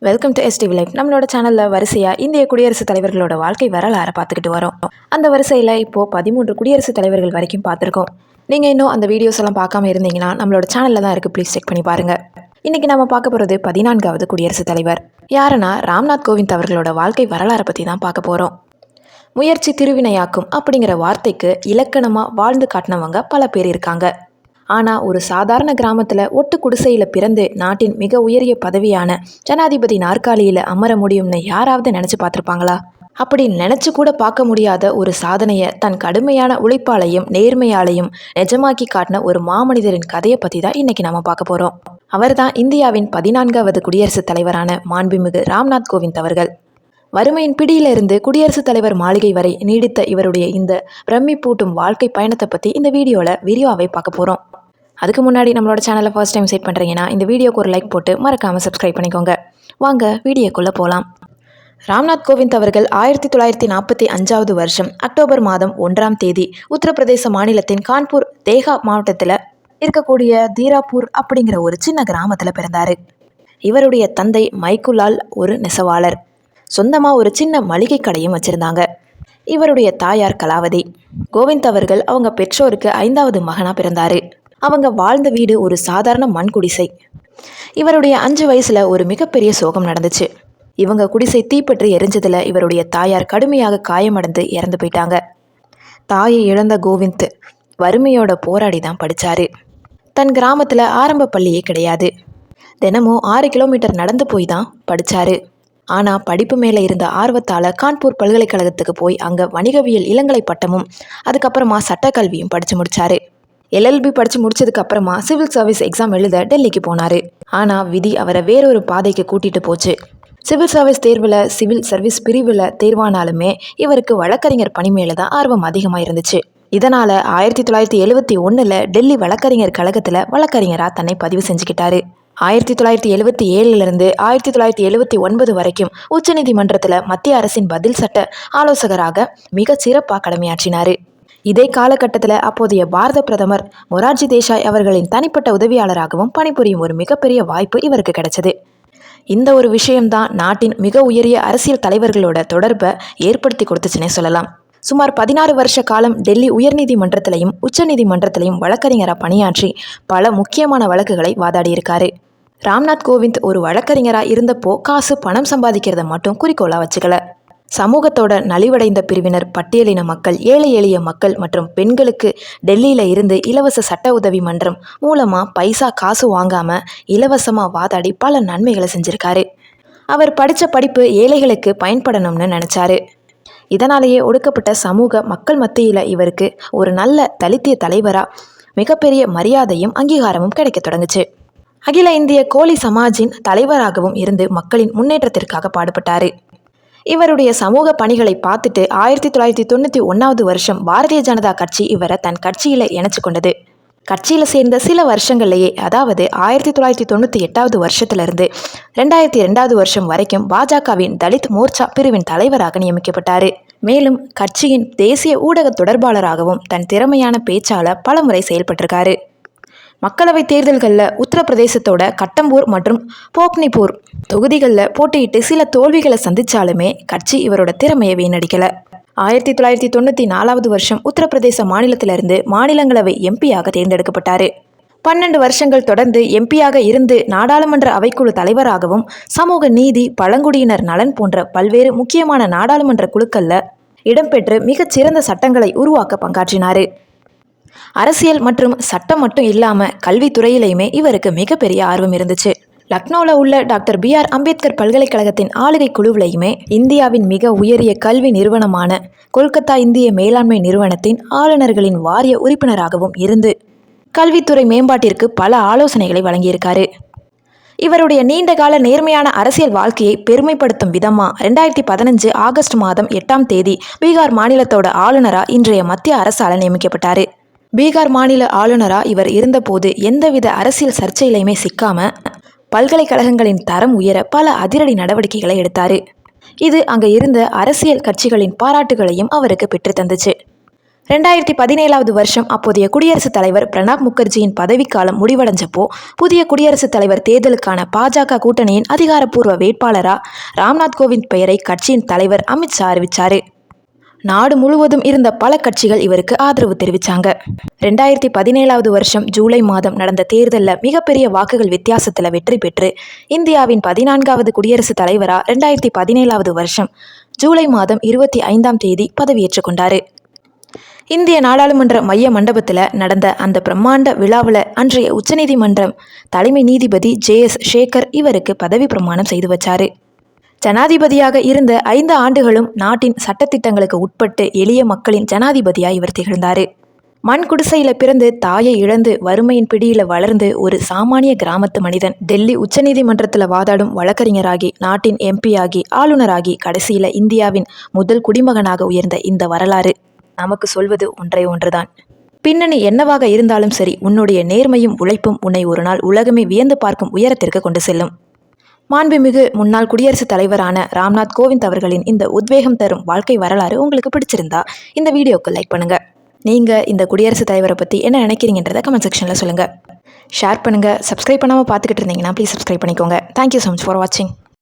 Welcome to STV life. நம்மளோட சேனலில் வரிசையாக இந்திய குடியரசுத் தலைவர்களோட வாழ்க்கை வரலாறை பார்த்துக்கிட்டு வரோம். அந்த வரிசையில் இப்போது 13 குடியரசுத் தலைவர்கள் வரைக்கும் பார்த்துருக்கோம். நீங்கள் இன்னும் அந்த வீடியோஸ் எல்லாம் பார்க்காம இருந்தீங்கன்னா நம்மளோட சேனலில் தான் இருக்குது, ப்ளீஸ் செக் பண்ணி பாருங்கள். இன்றைக்கி நம்ம பார்க்க போகிறது 14வது குடியரசுத் தலைவர். யாருன்னா ராம்நாத் கோவிந்த் அவர்களோட வாழ்க்கை வரலாறை பற்றி தான் பார்க்க போகிறோம். முயற்சி திருவினையாக்கும் அப்படிங்கிற வார்த்தைக்கு இலக்கணமாக வாழ்ந்து காட்டினவங்க பல பேர் இருக்காங்க. ஆனால் ஒரு சாதாரண கிராமத்தில் ஒட்டு குடிசையில் பிறந்து நாட்டின் மிக உயரிய பதவியான ஜனாதிபதி நாற்காலியில் அமர முடியும்னு யாராவது நினச்சி பார்த்துருப்பாங்களா? அப்படி நினச்சி கூட பார்க்க முடியாத ஒரு சாதனையை தன் கடுமையான உழைப்பாலையும் நேர்மையாலையும் நிஜமாக்கி காட்டின ஒரு மாமனிதரின் கதையை பற்றி தான் இன்றைக்கி நம்ம பார்க்க போகிறோம். அவர் தான் இந்தியாவின் 14வது குடியரசுத் தலைவரான மாண்புமிகு ராம்நாத் கோவிந்த் அவர்கள். வறுமையின் பிடியிலிருந்து குடியரசுத் தலைவர் மாளிகை வரை நீடித்த இவருடைய இந்த பிரமிப்பூட்டும் வாழ்க்கை பயணத்தை பற்றி இந்த வீடியோவில் விரிவாகவே பார்க்க போகிறோம். அதுக்கு முன்னாடி நம்மளோட சேனலை ஃபர்ஸ்ட் டைம் செட் பண்ணுறீங்கன்னா இந்த வீடியோக்கு ஒரு லைக் போட்டு மறக்காமல் சப்ஸ்கிரைப் பண்ணிக்கோங்க. வாங்க வீடியோக்குள்ளே போகலாம். ராம்நாத் கோவிந்த் அவர்கள் 1945 வருஷம் அக்டோபர் மாதம் 1ஆம் தேதி உத்தரப்பிரதேச மாநிலத்தின் கான்பூர் தேகா மாவட்டத்தில் இருக்கக்கூடிய தீராப்பூர் அப்படிங்கிற ஒரு சின்ன கிராமத்தில் பிறந்தார். இவருடைய தந்தை மைக்குலால் ஒரு நெசவாளர். சொந்தமாக ஒரு சின்ன மளிகை கடையும் வச்சுருந்தாங்க. இவருடைய தாயார் கலாவதி. கோவிந்த் அவர்கள் அவங்க பெற்றோருக்கு 5வது மகனாக பிறந்தார். அவங்க வாழ்ந்த வீடு ஒரு சாதாரண மண் குடிசை. இவருடைய 5 வயசில் ஒரு மிகப்பெரிய சோகம் நடந்துச்சு. இவங்க குடிசை தீப்பற்றி எரிஞ்சதில் இவருடைய தாயார் கடுமையாக காயமடைந்து இறந்து போயிட்டாங்க. தாயை இழந்த கோவிந்த் வறுமையோட போராடி தான் படித்தார். தன் கிராமத்தில் ஆரம்ப பள்ளியே கிடையாது. தினமும் 6 கிலோமீட்டர் நடந்து போய் தான் படித்தார். ஆனால் படிப்பு மேலே இருந்த ஆர்வத்தால் கான்பூர் பல்கலைக்கழகத்துக்கு போய் அங்கே வணிகவியல் இளங்கலை பட்டமும் அதுக்கப்புறமா சட்டக்கல்வியும் படித்து முடித்தார். LLB படித்து முடிச்சதுக்கப்புறமா சிவில் சர்வீஸ் எக்ஸாம் எழுத டெல்லிக்கு போனார். ஆனால் விதி அவரை வேறொரு பாதைக்கு கூட்டிகிட்டு போச்சு. சிவில் சர்வீஸ் தேர்வில் சிவில் சர்வீஸ் பிரிவில் தேர்வானாலுமே இவருக்கு வழக்கறிஞர் பணி மேலே தான் ஆர்வம் அதிகமாக இருந்துச்சு. இதனால் 1971 டெல்லி வழக்கறிஞர் கழகத்தில் வழக்கறிஞராக தன்னை பதிவு செஞ்சுக்கிட்டாரு. 1977 1979 வரைக்கும் உச்சநீதிமன்றத்தில் மத்திய அரசின் பதில் சட்ட ஆலோசகராக மிக சிறப்பாக கடமையாற்றினார். இதே காலகட்டத்தில் அப்போதைய பாரத பிரதமர் மொரார்ஜி தேசாய் அவர்களின் தனிப்பட்ட உதவியாளராகவும் பணிபுரியும் ஒரு மிகப்பெரிய வாய்ப்பு இவருக்கு கிடைச்சது. இந்த ஒரு விஷயம்தான் நாட்டின் மிக உயரிய அரசியல் தலைவர்களோட தொடர்பை ஏற்படுத்தி கொடுத்துச்சுன்னே சொல்லலாம். சுமார் 16 வருஷ காலம் டெல்லி உயர்நீதிமன்றத்திலையும் உச்சநீதிமன்றத்திலையும் வழக்கறிஞராக பணியாற்றி பல முக்கியமான வழக்குகளை வாதாடியிருக்காரு. ராம்நாத் கோவிந்த் ஒரு வழக்கறிஞராக இருந்தப்போ காசு பணம் சம்பாதிக்கிறத மட்டும் குறிக்கோளாக வச்சுக்கல. சமூகத்தோட நலிவடைந்த பிரிவினர், பட்டியலின மக்கள், ஏழை எளிய மக்கள் மற்றும் பெண்களுக்கு டெல்லியில் இருந்து இலவச சட்ட உதவி மன்றம் மூலமாக பைசா காசு வாங்காமல் இலவசமாக வாதாடி பல நன்மைகளை செஞ்சுருக்காரு. அவர் படித்த படிப்பு ஏழைகளுக்கு பயன்படணும்னு நினச்சாரு. இதனாலேயே ஒடுக்கப்பட்ட சமூக மக்கள் மத்தியில் இவருக்கு ஒரு நல்ல தலித்திய தலைவராக மிகப்பெரிய மரியாதையும் அங்கீகாரமும் கிடைக்க தொடங்குச்சு. அகில இந்திய கோலி சமாஜின் தலைவராகவும் இருந்து மக்களின் முன்னேற்றத்திற்காக பாடுபட்டார். இவருடைய சமூக பணிகளை பார்த்துட்டு 1991 வருஷம் பாரதிய ஜனதா கட்சி இவரை தன் கட்சியில் இணைச்சு கொண்டது. கட்சியில் சேர்ந்த சில வருஷங்கள்லேயே, அதாவது 1998 வருஷத்திலிருந்து 2002 வருஷம் வரைக்கும் பாஜகவின் தலித் மோர்ச்சா பிரிவின் தலைவராக நியமிக்கப்பட்டார். மேலும் கட்சியின் தேசிய ஊடக தொடர்பாளராகவும் தன் திறமையான பேச்சால் பலமுறை செயல்பட்டிருக்காரு. மக்களவைத் தேர்தல்களில் உத்தரப்பிரதேசத்தோட கட்டம்பூர் மற்றும் போக்னிபூர் தொகுதிகளில் போட்டியிட்டு சில தோல்விகளை சந்தித்தாலுமே கட்சி இவரோட திறமையை வீணடிக்கலை. 1994 வருஷம் உத்தரப்பிரதேச மாநிலத்திலிருந்து மாநிலங்களவை எம்பியாக தேர்ந்தெடுக்கப்பட்டார். 12 வருஷங்கள் தொடர்ந்து எம்பியாக இருந்து நாடாளுமன்ற அவைக்குழு தலைவராகவும் சமூக நீதி, பழங்குடியினர் நலன் போன்ற பல்வேறு முக்கியமான நாடாளுமன்ற குழுக்களில் இடம்பெற்று மிகச்சிறந்த சட்டங்களை உருவாக்க பங்காற்றினார். அரசியல் மற்றும் சட்டம் மட்டும் இல்லாமல் கல்வித்துறையிலையுமே இவருக்கு மிகப்பெரிய ஆர்வம் இருந்துச்சு. லக்னோவில் உள்ள டாக்டர் BR அம்பேத்கர் பல்கலைக்கழகத்தின் ஆளுகை குழுவிலையுமே இந்தியாவின் மிக உயரிய கல்வி நிறுவனமான கொல்கத்தா இந்திய மேலாண்மை நிறுவனத்தின் ஆளுநர்களின் வாரிய உறுப்பினராகவும் இருந்து கல்வித்துறை மேம்பாட்டிற்கு பல ஆலோசனைகளை வழங்கியிருக்காரு. இவருடைய நீண்டகால நேர்மையான அரசியல் வாழ்க்கையை பெருமைப்படுத்தும் விதமாக 2015 ஆகஸ்ட் மாதம் 8ஆம் தேதி பீகார் மாநிலத்தோட ஆளுநராக இன்றைய மத்திய அரசால் நியமிக்கப்பட்டார். பீகார் மாநில ஆளுநராக இவர் இருந்தபோது எந்தவித அரசியல் சர்ச்சையிலையுமே சிக்காமல் பல்கலைக்கழகங்களின் தரம் உயர பல அதிரடி நடவடிக்கைகளை எடுத்தார். இது அங்கே இருந்த அரசியல் கட்சிகளின் பாராட்டுகளையும் அவருக்கு பெற்று தந்துச்சு. 2017வது வருஷம் அப்போதைய குடியரசுத் தலைவர் பிரணாப் முகர்ஜியின் பதவிக்காலம் முடிவடைஞ்சப்போ புதிய குடியரசுத் தலைவர் தேர்தலுக்கான பாஜக கூட்டணியின் அதிகாரப்பூர்வ வேட்பாளரா ராம்நாத் கோவிந்த் பெயரை கட்சியின் தலைவர் அமித்ஷா அறிவிச்சாரு. நாடு முழுவதும் இருந்த பல கட்சிகள் இவருக்கு ஆதரவு தெரிவிச்சாங்க. 2017வது வருஷம் ஜூலை மாதம் நடந்த தேர்தலில் மிகப்பெரிய வாக்குகள் வித்தியாசத்தில் வெற்றி பெற்று இந்தியாவின் 14வது குடியரசுத் தலைவரா 2017வது வருஷம் ஜூலை மாதம் 25ஆம் தேதி பதவியேற்றுக் கொண்டாரு. இந்திய நாடாளுமன்ற மைய மண்டபத்தில் நடந்த அந்த பிரம்மாண்ட விழாவில் அன்றைய உச்சநீதிமன்றம் தலைமை நீதிபதி JS சேகர் இவருக்கு பதவி பிரமாணம் செய்து வச்சாரு. ஜனாதிபதியாக இருந்த 5 ஆண்டுகளும் நாட்டின் சட்டத்திட்டங்களுக்கு உட்பட்டு எளிய மக்களின் ஜனாதிபதியாக இவர் திகழ்ந்தார். மண் குடிசையில பிறந்து தாயை இழந்து வறுமையின் பிடியில வளர்ந்து ஒரு சாமானிய கிராமத்து மனிதன் டெல்லி உச்சநீதிமன்றத்தில் வாதாடும் வழக்கறிஞராகி நாட்டின் MP ஆகி ஆளுநராகி கடைசியில இந்தியாவின் முதல் குடிமகனாக உயர்ந்த இந்த வரலாறு நமக்கு சொல்வது ஒன்றே ஒன்றுதான். பின்னணி என்னவாக இருந்தாலும் சரி, உன்னுடைய நேர்மையும் உழைப்பும் உன்னை ஒரு நாள் உலகமே வியந்து பார்க்கும் உயரத்திற்கு கொண்டு செல்லும். மாண்புமிகு முன்னாள் குடியரசுத் தலைவரான ராம்நாத் கோவிந்த் அவர்களின் இந்த உத்வேகம் தரும் வாழ்க்கை வரலாறு உங்களுக்கு பிடிச்சிருந்தா இந்த வீடியோக்கு லைக் பண்ணுங்க. நீங்க இந்த குடியரசுத் தலைவரை பத்தி என்ன நினைக்கிறீங்கன்றத கமெண்ட் செக்ஷன்ல சொல்லுங்க. ஷேர் பண்ணுங்க. சப்ஸ்கிரைப் பண்ணாம பார்த்துக்கிட்டு இருந்தீங்கன்னா ப்ளீஸ் சப்ஸ்கிரைப் பண்ணிக்கோங்க. தேங்க்யூ ஸோ மச் ஃபார் வாட்சிங்.